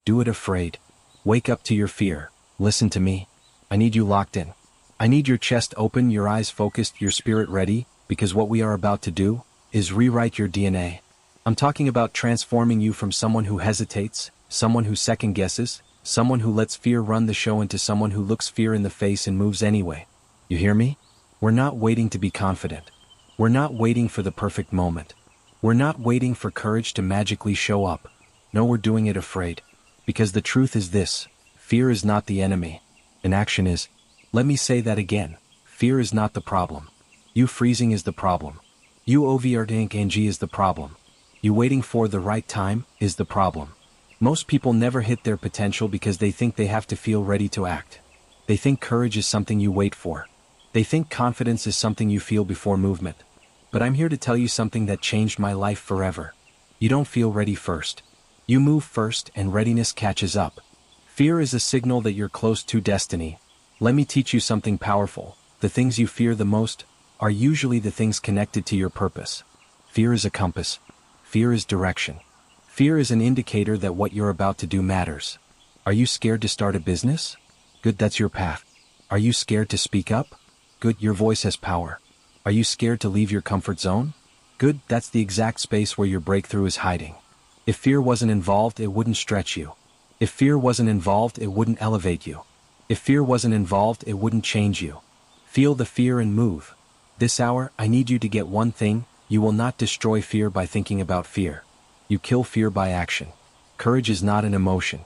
Do it afraid. Wake up to your fear. Listen to me. I need you locked in. I need your chest open, your eyes focused, your spirit ready, because what we are about to do is rewrite your DNA. I'm talking about transforming you from someone who hesitates, someone who second guesses, someone who lets fear run the show into someone who looks fear in the face and moves anyway. You hear me? We're not waiting to be confident. We're not waiting for the perfect moment. We're not waiting for courage to magically show up. No, we're doing it afraid. Because the truth is this: fear is not the enemy. Inaction is. Let me say that again. Fear is not the problem. You freezing is the problem. You overthinking is the problem. You waiting for the right time is the problem. Most people never hit their potential because they think they have to feel ready to act. They think courage is something you wait for. They think confidence is something you feel before movement. But I'm here to tell you something that changed my life forever. You don't feel ready first. You move first and readiness catches up. Fear is a signal that you're close to destiny. Let me teach you something powerful. The things you fear the most are usually the things connected to your purpose. Fear is a compass. Fear is direction. Fear is an indicator that what you're about to do matters. Are you scared to start a business? Good, that's your path. Are you scared to speak up? Good, your voice has power. Are you scared to leave your comfort zone? Good, that's the exact space where your breakthrough is hiding. If fear wasn't involved, it wouldn't stretch you. If fear wasn't involved, it wouldn't elevate you. If fear wasn't involved, it wouldn't change you. Feel the fear and move. This hour, I need you to get one thing: you will not destroy fear by thinking about fear. You kill fear by action. Courage is not an emotion.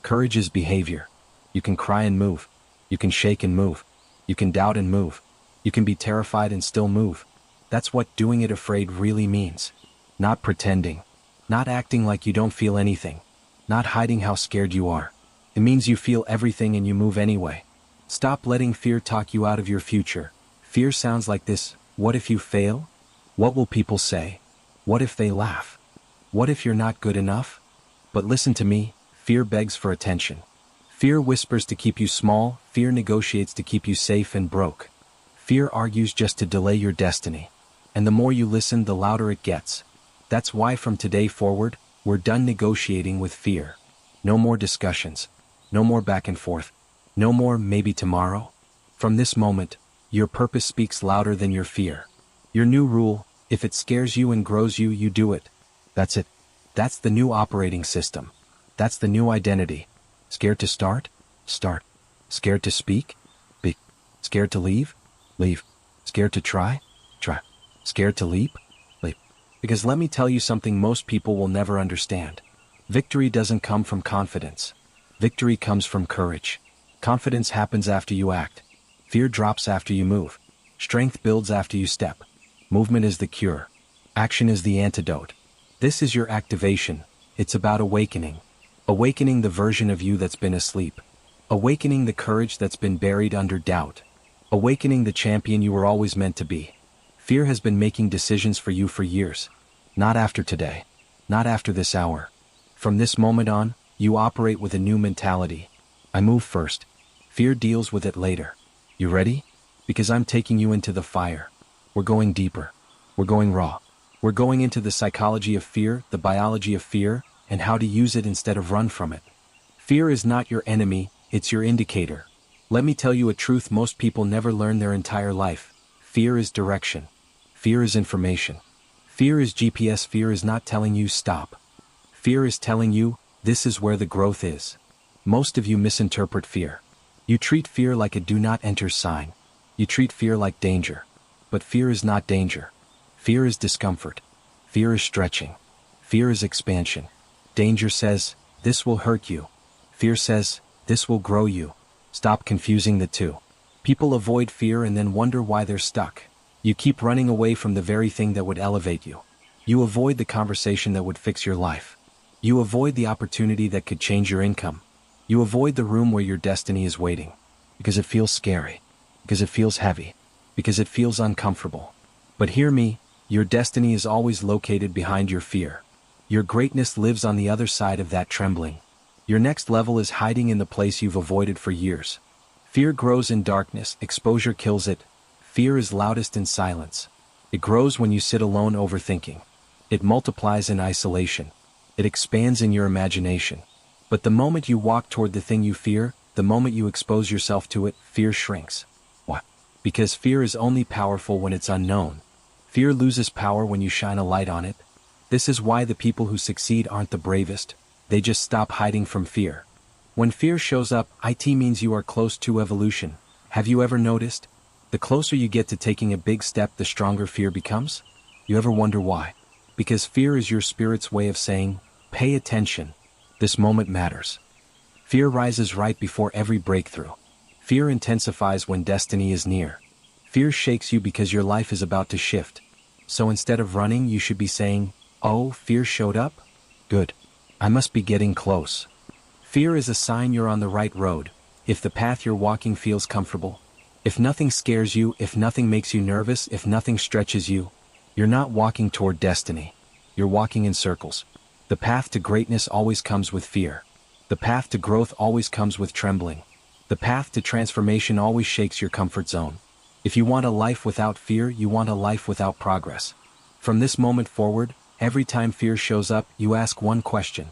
Courage is behavior. You can cry and move. You can shake and move. You can doubt and move. You can be terrified and still move. That's what doing it afraid really means. Not pretending. Not acting like you don't feel anything. Not hiding how scared you are. It means you feel everything and you move anyway. Stop letting fear talk you out of your future. Fear sounds like this: what if you fail? What will people say? What if they laugh? What if you're not good enough? But listen to me, fear begs for attention. Fear whispers to keep you small, fear negotiates to keep you safe and broke. Fear argues just to delay your destiny. And the more you listen, the louder it gets. That's why from today forward, we're done negotiating with fear. No more discussions. No more back and forth. No more maybe tomorrow. From this moment, your purpose speaks louder than your fear. Your new rule: if it scares you and grows you, you do it. That's it. That's the new operating system. That's the new identity. Scared to start? Start. Scared to speak? Speak. Scared to leave? Leave. Scared to try? Try. Scared to leap? Leap. Because let me tell you something most people will never understand. Victory doesn't come from confidence. Victory comes from courage. Confidence happens after you act. Fear drops after you move. Strength builds after you step. Movement is the cure. Action is the antidote. This is your activation. It's about awakening. Awakening the version of you that's been asleep. Awakening the courage that's been buried under doubt. Awakening the champion you were always meant to be. Fear has been making decisions for you for years. Not after today. Not after this hour. From this moment on, you operate with a new mentality. I move first. Fear deals with it later. You ready? Because I'm taking you into the fire. We're going deeper. We're going raw. We're going into the psychology of fear, the biology of fear, and how to use it instead of run from it. Fear is not your enemy, it's your indicator. Let me tell you a truth most people never learn their entire life. Fear is direction. Fear is information. Fear is GPS. Fear is not telling you stop. Fear is telling you, this is where the growth is. Most of you misinterpret fear. You treat fear like a do not enter sign. You treat fear like danger. But fear is not danger. Fear is discomfort. Fear is stretching. Fear is expansion. Danger says, this will hurt you. Fear says, this will grow you. Stop confusing the two. People avoid fear and then wonder why they're stuck. You keep running away from the very thing that would elevate you. You avoid the conversation that would fix your life. You avoid the opportunity that could change your income. You avoid the room where your destiny is waiting. Because it feels scary. Because it feels heavy. Because it feels uncomfortable. But hear me, your destiny is always located behind your fear. Your greatness lives on the other side of that trembling. Your next level is hiding in the place you've avoided for years. Fear grows in darkness, exposure kills it. Fear is loudest in silence. It grows when you sit alone overthinking. It multiplies in isolation. It expands in your imagination. But the moment you walk toward the thing you fear, the moment you expose yourself to it, fear shrinks. Why? Because fear is only powerful when it's unknown. Fear loses power when you shine a light on it. This is why the people who succeed aren't the bravest. They just stop hiding from fear. When fear shows up, it means you are close to evolution. Have you ever noticed? The closer you get to taking a big step, the stronger fear becomes? You ever wonder why? Because fear is your spirit's way of saying, pay attention. This moment matters. Fear rises right before every breakthrough. Fear intensifies when destiny is near. Fear shakes you because your life is about to shift. So instead of running, you should be saying, oh, fear showed up? Good. I must be getting close. Fear is a sign you're on the right road. If the path you're walking feels comfortable, if nothing scares you, if nothing makes you nervous, if nothing stretches you, you're not walking toward destiny. You're walking in circles. The path to greatness always comes with fear. The path to growth always comes with trembling. The path to transformation always shakes your comfort zone. If you want a life without fear, you want a life without progress. From this moment forward, every time fear shows up, you ask one question.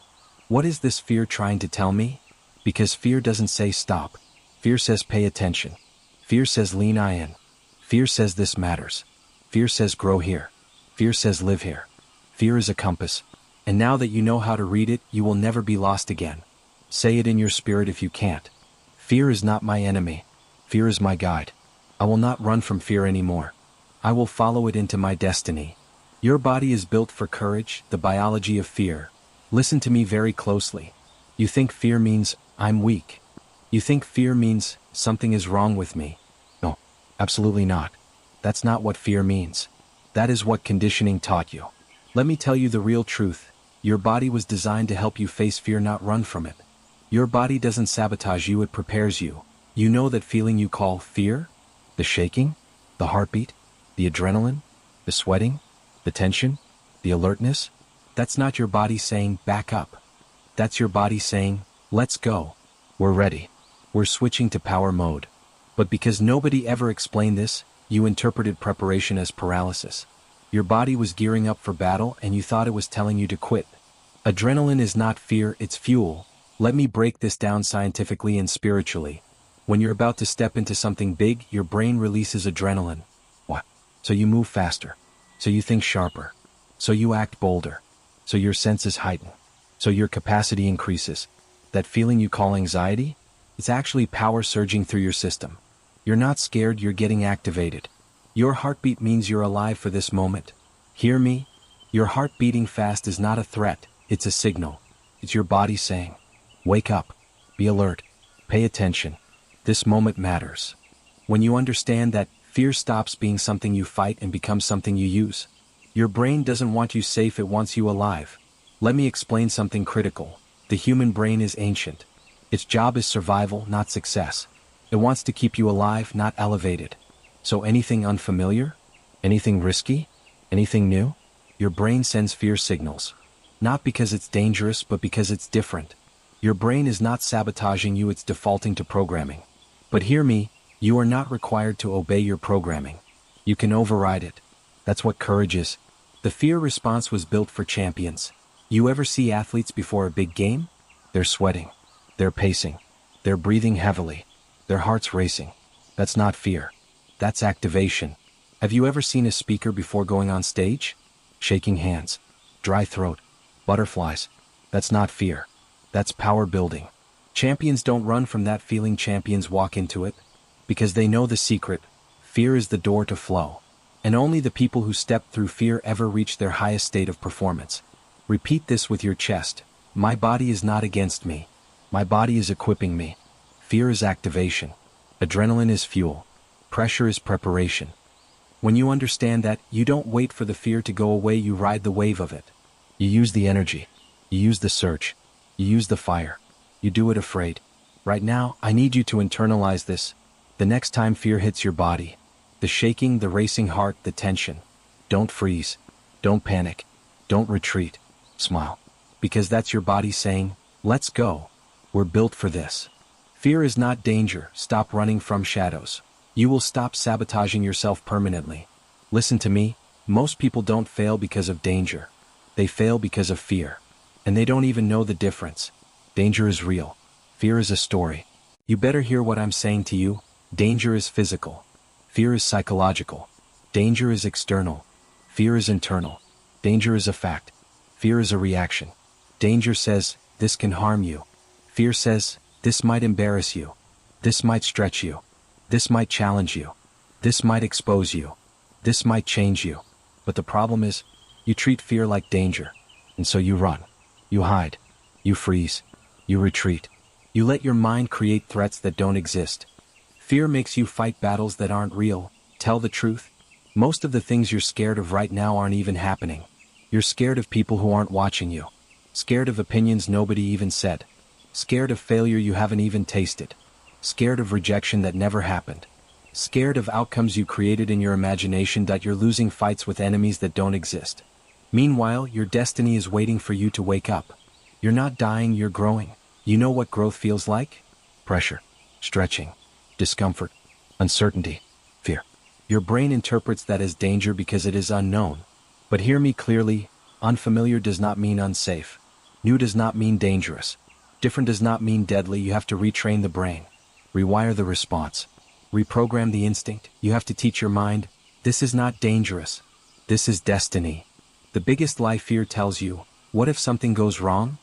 What is this fear trying to tell me? Because fear doesn't say stop. Fear says pay attention. Fear says lean in. Fear says this matters. Fear says grow here. Fear says live here. Fear is a compass. And now that you know how to read it, you will never be lost again. Say it in your spirit if you can't. Fear is not my enemy. Fear is my guide. I will not run from fear anymore. I will follow it into my destiny. Your body is built for courage, the biology of fear. Listen to me very closely. You think fear means, I'm weak. You think fear means, something is wrong with me. No, absolutely not. That's not what fear means. That is what conditioning taught you. Let me tell you the real truth. Your body was designed to help you face fear, not run from it. Your body doesn't sabotage you, it prepares you. You know that feeling you call fear? The shaking? The heartbeat? The adrenaline? The sweating? The tension? The alertness? That's not your body saying, back up. That's your body saying, let's go. We're ready. We're switching to power mode. But because nobody ever explained this, you interpreted preparation as paralysis. Your body was gearing up for battle and you thought it was telling you to quit. Adrenaline is not fear, it's fuel. Let me break this down scientifically and spiritually. When you're about to step into something big, your brain releases adrenaline. What? So you move faster. So you think sharper. So you act bolder. So your senses heighten. So your capacity increases. That feeling you call anxiety? It's actually power surging through your system. You're not scared, you're getting activated. Your heartbeat means you're alive for this moment. Hear me? Your heart beating fast is not a threat, it's a signal. It's your body saying, wake up, be alert, pay attention. This moment matters. When you understand that, fear stops being something you fight and becomes something you use. Your brain doesn't want you safe, it wants you alive. Let me explain something critical. The human brain is ancient. Its job is survival, not success. It wants to keep you alive, not elevated. So anything unfamiliar? Anything risky? Anything new? Your brain sends fear signals. Not because it's dangerous, but because it's different. Your brain is not sabotaging you, it's defaulting to programming. But hear me, you are not required to obey your programming. You can override it. That's what courage is. The fear response was built for champions. You ever see athletes before a big game? They're sweating. They're pacing. They're breathing heavily. Their heart's racing. That's not fear. That's activation. Have you ever seen a speaker before going on stage? Shaking hands. Dry throat. Butterflies. That's not fear. That's power building. Champions don't run from that feeling, champions walk into it. Because they know the secret. Fear is the door to flow. And only the people who step through fear ever reach their highest state of performance. Repeat this with your chest. My body is not against me. My body is equipping me. Fear is activation. Adrenaline is fuel. Pressure is preparation. When you understand that, you don't wait for the fear to go away, you ride the wave of it. You use the energy. You use the surge. You use the fire. You do it afraid. Right now, I need you to internalize this. The next time fear hits your body, the shaking, the racing heart, the tension, don't freeze. Don't panic. Don't retreat. Smile. Because that's your body saying, let's go. We're built for this. Fear is not danger. Stop running from shadows. You will stop sabotaging yourself permanently. Listen to me, most people don't fail because of danger. They fail because of fear. And they don't even know the difference. Danger is real. Fear is a story. You better hear what I'm saying to you. Danger is physical. Fear is psychological. Danger is external. Fear is internal. Danger is a fact. Fear is a reaction. Danger says, this can harm you. Fear says, this might embarrass you. This might stretch you. This might challenge you. This might expose you. This might change you. But the problem is, you treat fear like danger. And so you run. You hide. You freeze. You retreat. You let your mind create threats that don't exist. Fear makes you fight battles that aren't real. Tell the truth. Most of the things you're scared of right now aren't even happening. You're scared of people who aren't watching you. Scared of opinions nobody even said. Scared of failure you haven't even tasted. Scared of rejection that never happened. Scared of outcomes you created in your imagination that you're losing fights with enemies that don't exist. Meanwhile, your destiny is waiting for you to wake up. You're not dying, you're growing. You know what growth feels like? Pressure, stretching, discomfort, uncertainty, fear. Your brain interprets that as danger because it is unknown. But hear me clearly, unfamiliar does not mean unsafe. New does not mean dangerous. Different does not mean deadly. You have to retrain the brain. Rewire the response. Reprogram the instinct. You have to teach your mind, this is not dangerous. This is destiny. The biggest lie fear tells you, what if something goes wrong?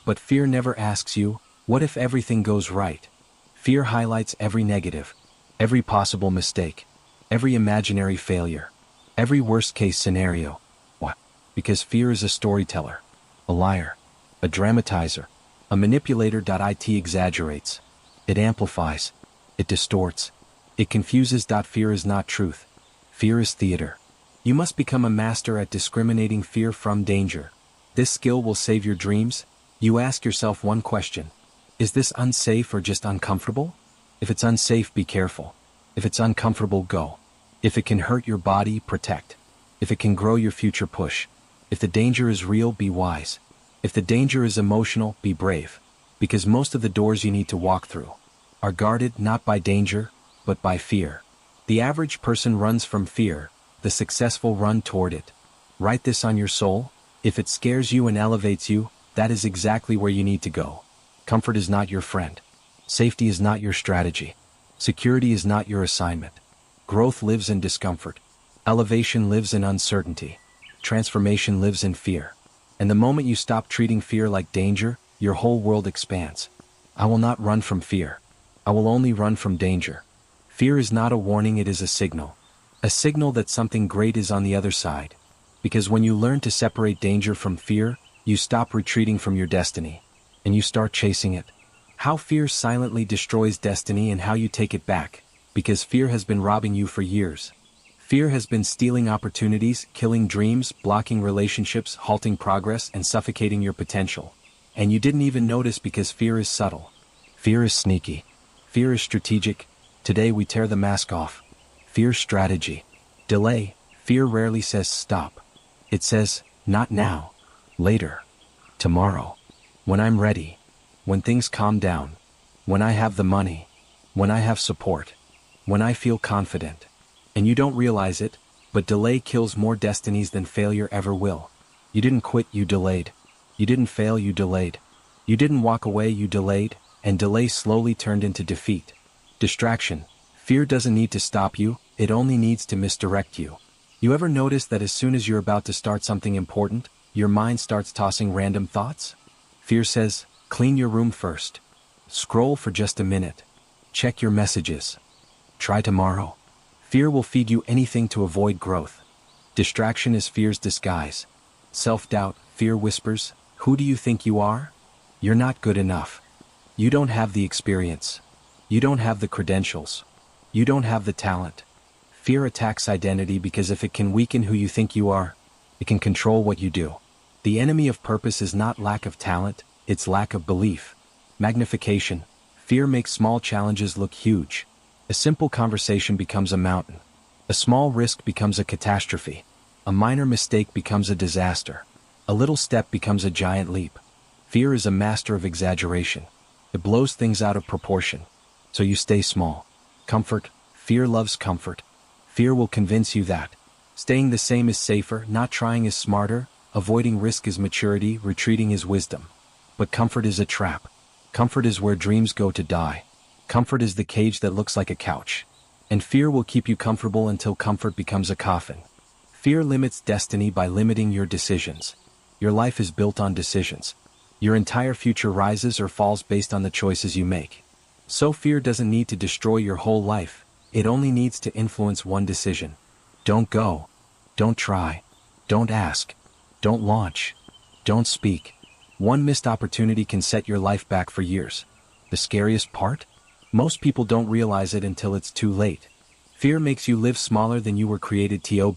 But fear never asks you, what if everything goes right? Fear highlights every negative, every possible mistake, every imaginary failure, every worst-case scenario. Why? Because fear is a storyteller, a liar, a dramatizer, a manipulator. It exaggerates. It amplifies. It distorts. It confuses. Fear is not truth. Fear is theater. You must become a master at discriminating fear from danger. This skill will save your dreams. You ask yourself one question. Is this unsafe or just uncomfortable? If it's unsafe, be careful. If it's uncomfortable, go. If it can hurt your body, protect. If it can grow your future, push. If the danger is real, be wise. If the danger is emotional, be brave. Because most of the doors you need to walk through are guarded not by danger, but by fear. The average person runs from fear. The successful run toward it. Write this on your soul. If it scares you and elevates you, that is exactly where you need to go. Comfort is not your friend. Safety is not your strategy. Security is not your assignment. Growth lives in discomfort. Elevation lives in uncertainty. Transformation lives in fear. And the moment you stop treating fear like danger, your whole world expands. I will not run from fear. I will only run from danger. Fear is not a warning, it is a signal. A signal that something great is on the other side. Because when you learn to separate danger from fear, you stop retreating from your destiny, and you start chasing it. How fear silently destroys destiny and how you take it back, because fear has been robbing you for years. Fear has been stealing opportunities, killing dreams, blocking relationships, halting progress, and suffocating your potential. And you didn't even notice because fear is subtle. Fear is sneaky. Fear is strategic. Today we tear the mask off. Fear's strategy. Delay. Fear rarely says stop. It says, not now. Later. Tomorrow. When I'm ready. When things calm down. When I have the money. When I have support. When I feel confident. And you don't realize it, but delay kills more destinies than failure ever will. You didn't quit, you delayed. You didn't fail, you delayed. You didn't walk away, you delayed, and delay slowly turned into defeat. Distraction. Fear doesn't need to stop you, it only needs to misdirect you. You ever notice that as soon as you're about to start something important, your mind starts tossing random thoughts? Fear says, clean your room first. Scroll for just a minute. Check your messages. Try tomorrow. Fear will feed you anything to avoid growth. Distraction is fear's disguise. Self-doubt, fear whispers, who do you think you are? You're not good enough. You don't have the experience. You don't have the credentials. You don't have the talent. Fear attacks identity because if it can weaken who you think you are, it can control what you do. The enemy of purpose is not lack of talent, it's lack of belief. Magnification. Fear makes small challenges look huge. A simple conversation becomes a mountain. A small risk becomes a catastrophe. A minor mistake becomes a disaster. A little step becomes a giant leap. Fear is a master of exaggeration. It blows things out of proportion. So you stay small. Comfort. Fear loves comfort. Fear will convince you that staying the same is safer, not trying is smarter, avoiding risk is maturity, retreating is wisdom. But comfort is a trap. Comfort is where dreams go to die. Comfort is the cage that looks like a couch. And fear will keep you comfortable until comfort becomes a coffin. Fear limits destiny by limiting your decisions. Your life is built on decisions. Your entire future rises or falls based on the choices you make. So fear doesn't need to destroy your whole life, it only needs to influence one decision. Don't go. Don't try. Don't ask. Don't launch. Don't speak. One missed opportunity can set your life back for years. The scariest part? Most people don't realize it until it's too late. Fear makes you live smaller than you were created to.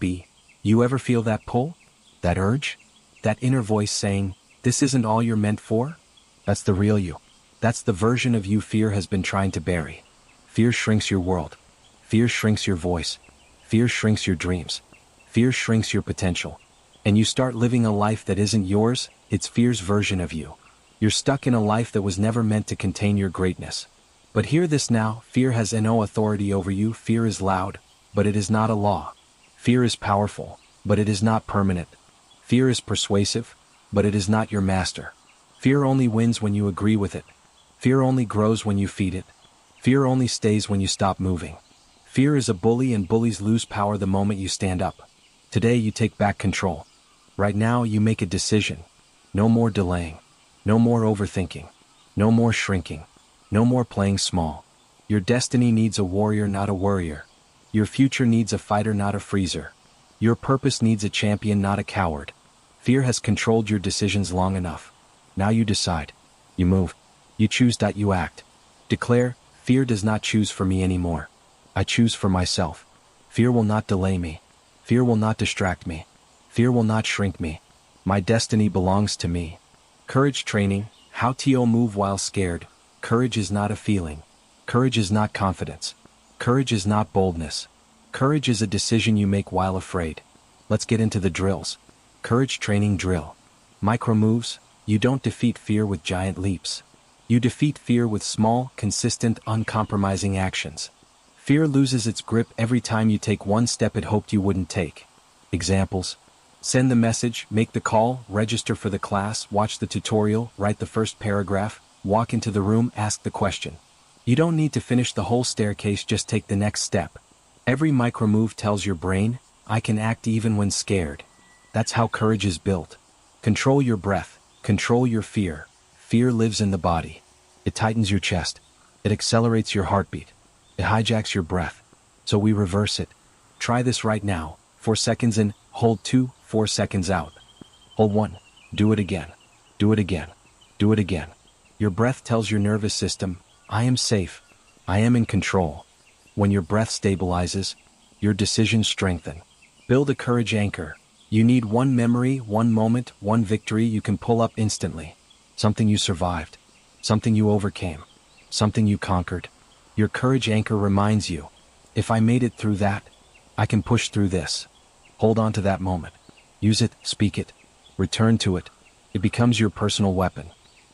You ever feel that pull? That urge? That inner voice saying, this isn't all you're meant for? That's the real you. That's the version of you fear has been trying to bury. Fear shrinks your world. Fear shrinks your voice. Fear shrinks your dreams. Fear shrinks your potential. And you start living a life that isn't yours, it's fear's version of you. You're stuck in a life that was never meant to contain your greatness. But hear this now, fear has no authority over you. Fear is loud, but it is not a law. Fear is powerful, but it is not permanent. Fear is persuasive, but it is not your master. Fear only wins when you agree with it. Fear only grows when you feed it. Fear only stays when you stop moving. Fear is a bully, and bullies lose power the moment you stand up. Today you take back control. Right now you make a decision. No more delaying. No more overthinking. No more shrinking. No more playing small. Your destiny needs a warrior, not a worrier. Your future needs a fighter, not a freezer. Your purpose needs a champion, not a coward. Fear has controlled your decisions long enough. Now you decide. You move. You choose. You act. Declare, fear does not choose for me anymore. I choose for myself. Fear will not delay me. Fear will not distract me. Fear will not shrink me. My destiny belongs to me. Courage training, how to move while scared. Courage is not a feeling. Courage is not confidence. Courage is not boldness. Courage is a decision you make while afraid. Let's get into the drills. Courage training drill. Micro moves. You don't defeat fear with giant leaps. You defeat fear with small, consistent, uncompromising actions. Fear loses its grip every time you take one step it hoped you wouldn't take. Examples: send the message, make the call, register for the class, watch the tutorial, write the first paragraph, walk into the room, ask the question. You don't need to finish the whole staircase, just take the next step. Every micro move tells your brain, I can act even when scared. That's how courage is built. Control your breath. Control your fear. Fear lives in the body. It tightens your chest. It accelerates your heartbeat. It hijacks your breath. So we reverse it. Try this right now. 4 seconds in, hold 2, 4 seconds out. Hold 1. Do it again. Do it again. Do it again. Your breath tells your nervous system, I am safe. I am in control. When your breath stabilizes, your decisions strengthen. Build a courage anchor. You need one memory, one moment, one victory you can pull up instantly. Something you survived. Something you overcame. Something you conquered. Your courage anchor reminds you, if I made it through that, I can push through this. Hold on to that moment. Use it, speak it, return to it. It becomes your personal weapon.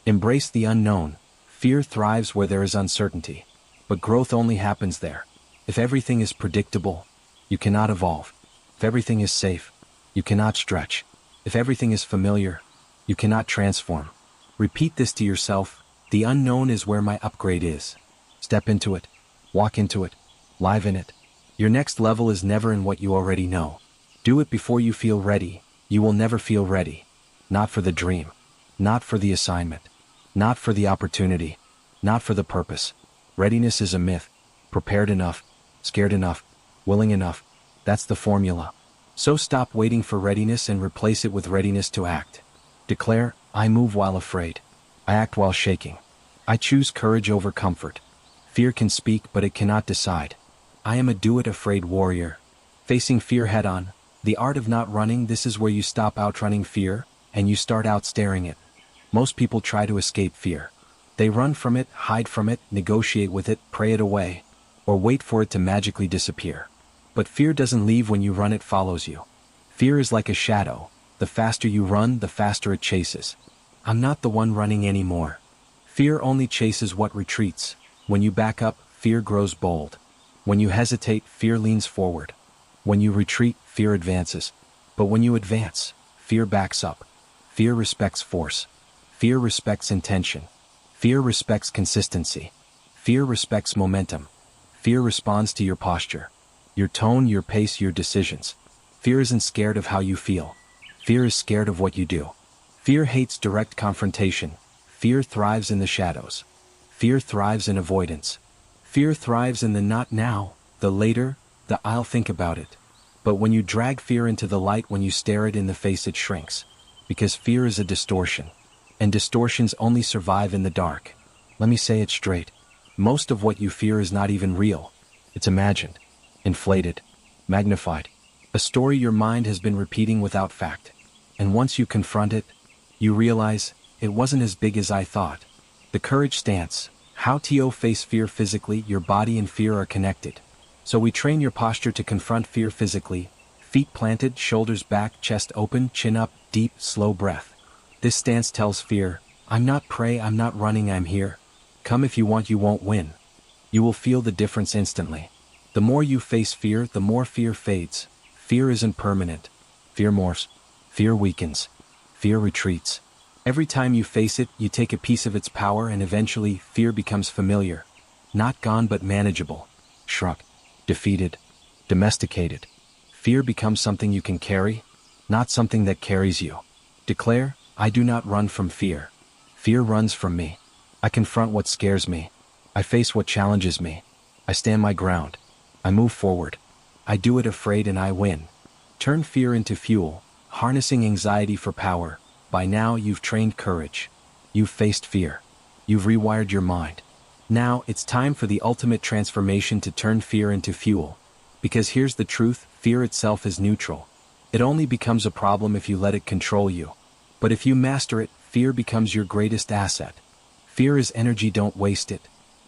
Embrace the unknown. Fear thrives where there is uncertainty. But growth only happens there. If everything is predictable, you cannot evolve. If everything is safe, you cannot stretch. If everything is familiar, you cannot transform. Repeat this to yourself. The unknown is where my upgrade is. Step into it. Walk into it. Live in it. Your next level is never in what you already know. Do it before you feel ready. You will never feel ready. Not for the dream. Not for the assignment. Not for the opportunity. Not for the purpose. Readiness is a myth. Prepared enough. Scared enough. Willing enough. That's the formula. So stop waiting for readiness and replace it with readiness to act. Declare, I move while afraid. I act while shaking. I choose courage over comfort. Fear can speak, but it cannot decide. I am a do-it-afraid warrior. Facing fear head-on. The art of not running. This is where you stop outrunning fear, and you start outstaring it. Most people try to escape fear. They run from it, hide from it, negotiate with it, pray it away, or wait for it to magically disappear. But fear doesn't leave when you run, it follows you. Fear is like a shadow. The faster you run, the faster it chases. I'm not the one running anymore. Fear only chases what retreats. When you back up, fear grows bold. When you hesitate, fear leans forward. When you retreat, fear advances. But when you advance, fear backs up. Fear respects force. Fear respects intention. Fear respects consistency. Fear respects momentum. Fear responds to your posture, your tone, your pace, your decisions. Fear isn't scared of how you feel. Fear is scared of what you do. Fear hates direct confrontation. Fear thrives in the shadows. Fear thrives in avoidance. Fear thrives in the not now, the later, the I'll think about it. But when you drag fear into the light, when you stare it in the face, it shrinks. Because fear is a distortion. And distortions only survive in the dark. Let me say it straight. Most of what you fear is not even real. It's imagined, inflated, magnified. A story your mind has been repeating without fact. And once you confront it, you realize, it wasn't as big as I thought. The courage stance. How to face fear physically. Your body and fear are connected. So we train your posture to confront fear physically. Feet planted, shoulders back, chest open, chin up, deep, slow breath. This stance tells fear, I'm not prey, I'm not running, I'm here. Come if you want, you won't win. You will feel the difference instantly. The more you face fear, the more fear fades. Fear isn't permanent. Fear morphs. Fear weakens. Fear retreats. Every time you face it, you take a piece of its power, and eventually, fear becomes familiar. Not gone but manageable. Shrug. Defeated. Domesticated. Fear becomes something you can carry, not something that carries you. Declare, I do not run from fear. Fear runs from me. I confront what scares me. I face what challenges me. I stand my ground. I move forward. I do it afraid and I win. Turn fear into fuel, harnessing anxiety for power. By now you've trained courage. You've faced fear. You've rewired your mind. Now it's time for the ultimate transformation, to turn fear into fuel. Because here's the truth, fear itself is neutral. It only becomes a problem if you let it control you. But if you master it, fear becomes your greatest asset. Fear is energy, don't waste it.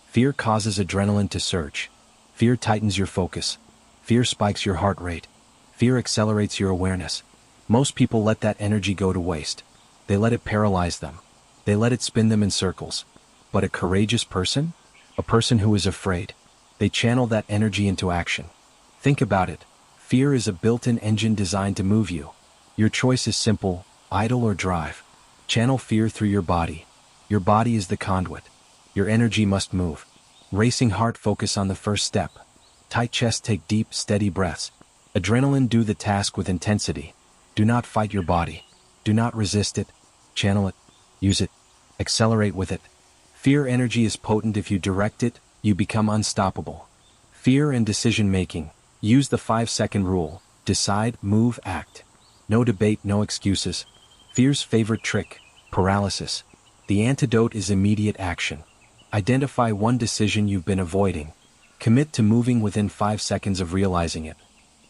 Fear causes adrenaline to surge. Fear tightens your focus. Fear spikes your heart rate. Fear accelerates your awareness. Most people let that energy go to waste. They let it paralyze them. They let it spin them in circles. But a courageous person? A person who is afraid. They channel that energy into action. Think about it. Fear is a built-in engine designed to move you. Your choice is simple, idle or drive. Channel fear through your body. Your body is the conduit. Your energy must move. Racing heart, focus on the first step. Tight chest, take deep, steady breaths. Adrenaline, do the task with intensity. Do not fight your body. Do not resist it. Channel it. Use it. Accelerate with it. Fear energy is potent. If you direct it, you become unstoppable. Fear and decision-making. Use the 5-second rule. Decide, move, act. No debate, no excuses. Fear's favorite trick, paralysis. The antidote is immediate action. Identify one decision you've been avoiding. Commit to moving within 5 seconds of realizing it.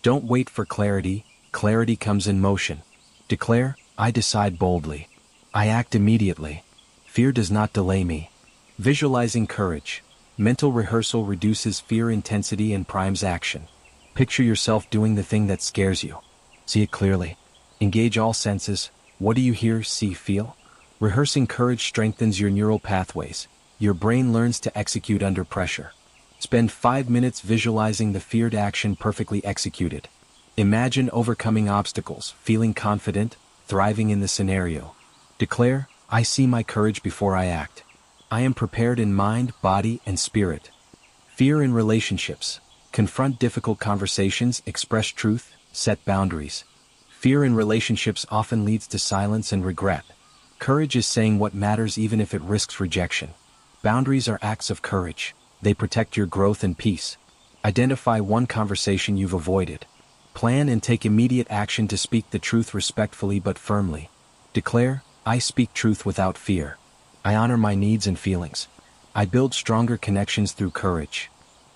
Don't wait for clarity. Clarity comes in motion. Declare, I decide boldly. I act immediately. Fear does not delay me. Visualizing courage. Mental rehearsal reduces fear intensity and primes action. Picture yourself doing the thing that scares you. See it clearly. Engage all senses. What do you hear, see, feel? Rehearsing courage strengthens your neural pathways. Your brain learns to execute under pressure. Spend 5 minutes visualizing the feared action perfectly executed. Imagine overcoming obstacles, feeling confident, thriving in the scenario. Declare, I see my courage before I act. I am prepared in mind, body, and spirit. Fear in relationships. Confront difficult conversations, express truth, set boundaries. Fear in relationships often leads to silence and regret. Courage is saying what matters even if it risks rejection. Boundaries are acts of courage. They protect your growth and peace. Identify one conversation you've avoided. Plan and take immediate action to speak the truth respectfully but firmly. Declare, I speak truth without fear. I honor my needs and feelings. I build stronger connections through courage.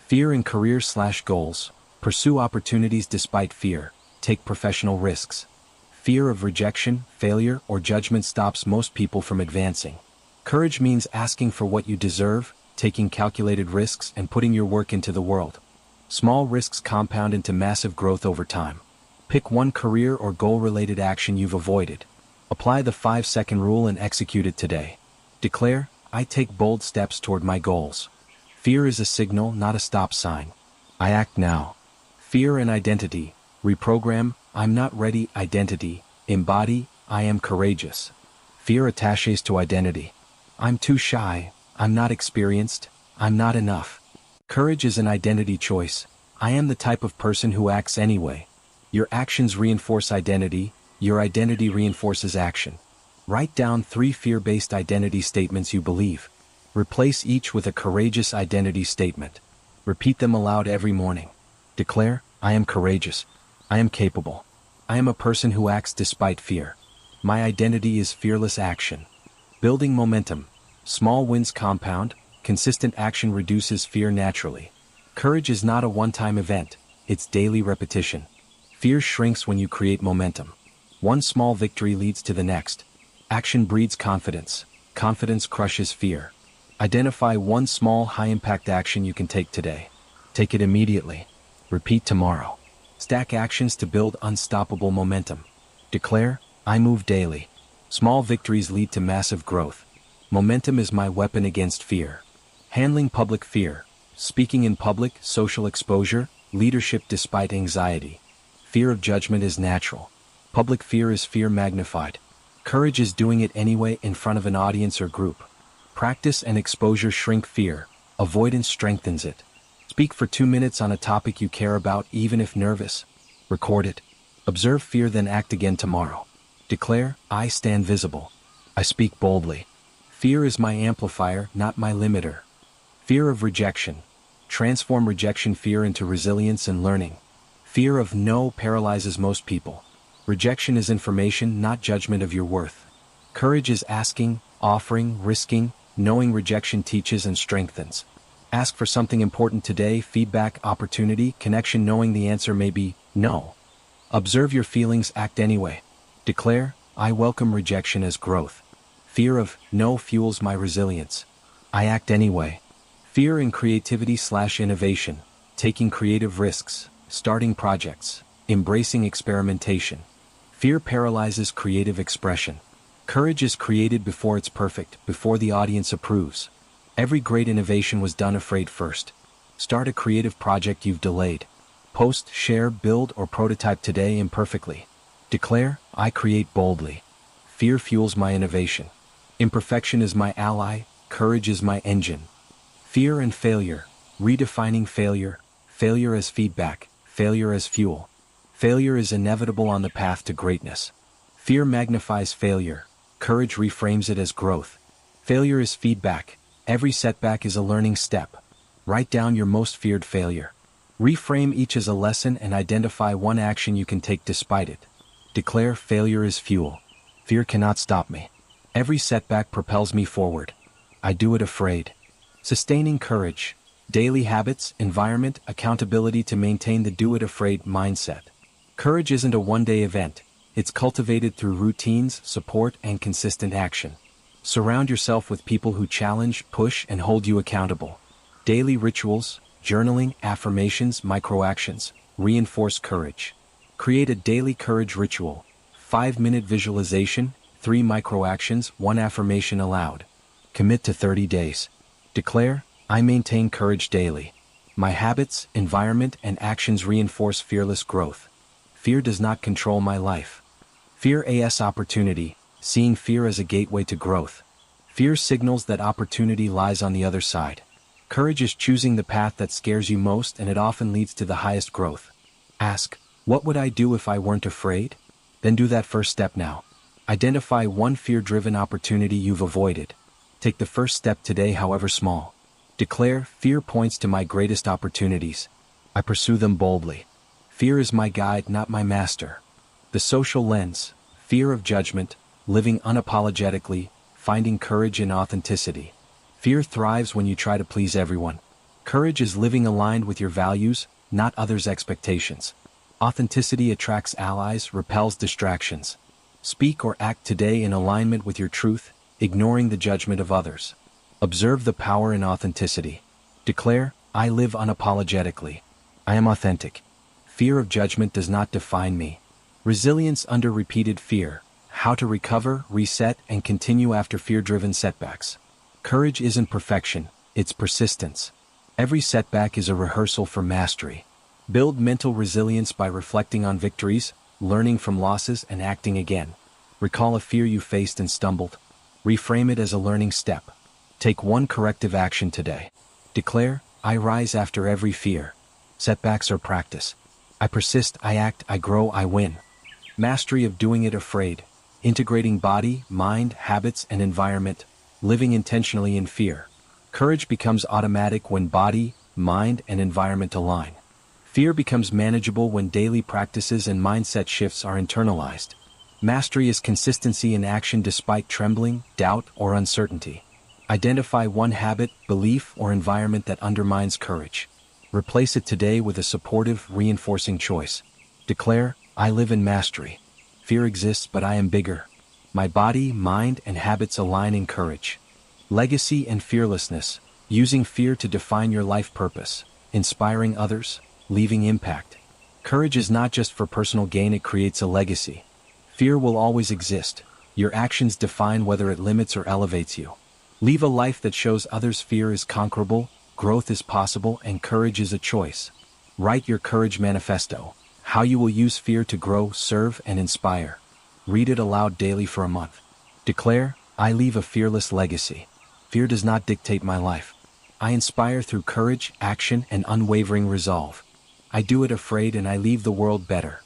Fear in career/goals. Pursue opportunities despite fear. Take professional risks. Fear of rejection, failure, or judgment stops most people from advancing. Courage means asking for what you deserve, taking calculated risks, and putting your work into the world. Small risks compound into massive growth over time. Pick one career or goal-related action you've avoided. Apply the 5-second rule and execute it today. Declare, I take bold steps toward my goals. Fear is a signal, not a stop sign. I act now. Fear and identity. Reprogram, I'm not ready, identity. Embody, I am courageous. Fear attaches to identity. I'm too shy, I'm not experienced, I'm not enough. Courage is an identity choice. I am the type of person who acts anyway. Your actions reinforce identity, your identity reinforces action. Write down 3 fear-based identity statements you believe. Replace each with a courageous identity statement. Repeat them aloud every morning. Declare, I am courageous. I am capable. I am a person who acts despite fear. My identity is fearless action. Building momentum. Small wins compound, consistent action reduces fear naturally. Courage is not a one-time event, it's daily repetition. Fear shrinks when you create momentum. One small victory leads to the next. Action breeds confidence. Confidence crushes fear. Identify one small high-impact action you can take today. Take it immediately. Repeat tomorrow. Stack actions to build unstoppable momentum. Declare, I move daily. Small victories lead to massive growth. Momentum is my weapon against fear. Handling public fear. Speaking in public, social exposure, leadership despite anxiety. Fear of judgment is natural. Public fear is fear magnified. Courage is doing it anyway in front of an audience or group. Practice and exposure shrink fear. Avoidance strengthens it. Speak for 2 minutes on a topic you care about even if nervous. Record it. Observe fear then act again tomorrow. Declare, I stand visible. I speak boldly. Fear is my amplifier, not my limiter. Fear of rejection. Transform rejection fear into resilience and learning. Fear of no paralyzes most people. Rejection is information, not judgment of your worth. Courage is asking, offering, risking, knowing rejection teaches and strengthens. Ask for something important today, feedback, opportunity, connection knowing the answer may be no. Observe your feelings, act anyway. Declare, I welcome rejection as growth. Fear of no fuels my resilience. I act anyway. Fear in creativity/innovation, taking creative risks, starting projects, embracing experimentation. Fear paralyzes creative expression. Courage is created before it's perfect, before the audience approves. Every great innovation was done afraid first. Start a creative project you've delayed. Post, share, build, or prototype today imperfectly. Declare, I create boldly. Fear fuels my innovation. Imperfection is my ally, courage is my engine. Fear and failure, redefining failure, failure as feedback, failure as fuel. Failure is inevitable on the path to greatness. Fear magnifies failure, courage reframes it as growth. Failure is feedback, every setback is a learning step. Write down your most feared failure. Reframe each as a lesson and identify one action you can take despite it. Declare failure is fuel. Fear cannot stop me. Every setback propels me forward. I do it afraid. Sustaining courage. Daily habits, environment, accountability to maintain the do-it-afraid mindset. Courage isn't a one-day event. It's cultivated through routines, support, and consistent action. Surround yourself with people who challenge, push, and hold you accountable. Daily rituals, journaling, affirmations, microactions, reinforce courage. Create a daily courage ritual. 5-minute visualization, 3 microactions, 1 affirmation aloud. Commit to 30 days. Declare, I maintain courage daily. My habits, environment, and actions reinforce fearless growth. Fear does not control my life. Fear as opportunity, seeing fear as a gateway to growth. Fear signals that opportunity lies on the other side. Courage is choosing the path that scares you most, and it often leads to the highest growth. Ask, what would I do if I weren't afraid? Then do that first step now. Identify one fear-driven opportunity you've avoided. Take the first step today, however small. Declare, fear points to my greatest opportunities. I pursue them boldly. Fear is my guide, not my master. The social lens, fear of judgment, living unapologetically, finding courage in authenticity. Fear thrives when you try to please everyone. Courage is living aligned with your values, not others' expectations. Authenticity attracts allies, repels distractions. Speak or act today in alignment with your truth, ignoring the judgment of others. Observe the power in authenticity. Declare, I live unapologetically. I am authentic. Fear of judgment does not define me. Resilience under repeated fear. How to recover, reset, and continue after fear-driven setbacks. Courage isn't perfection, it's persistence. Every setback is a rehearsal for mastery. Build mental resilience by reflecting on victories, learning from losses, and acting again. Recall a fear you faced and stumbled. Reframe it as a learning step. Take one corrective action today. Declare, I rise after every fear. Setbacks are practice. I persist, I act, I grow, I win. Mastery of doing it afraid. Integrating body, mind, habits, and environment. Living intentionally in fear. Courage becomes automatic when body, mind, and environment align. Fear becomes manageable when daily practices and mindset shifts are internalized. Mastery is consistency in action despite trembling, doubt, or uncertainty. Identify one habit, belief, or environment that undermines courage. Replace it today with a supportive, reinforcing choice. Declare, I live in mastery. Fear exists, but I am bigger. My body, mind, and habits align in courage. Legacy and fearlessness. Using fear to define your life purpose. Inspiring others. Leaving impact. Courage is not just for personal gain, it creates a legacy. Fear will always exist. Your actions define whether it limits or elevates you. Leave a life that shows others fear is conquerable, growth is possible, and courage is a choice. Write your courage manifesto. How you will use fear to grow, serve, and inspire. Read it aloud daily for a month. Declare, I leave a fearless legacy. Fear does not dictate my life. I inspire through courage, action, and unwavering resolve. I do it afraid and I leave the world better.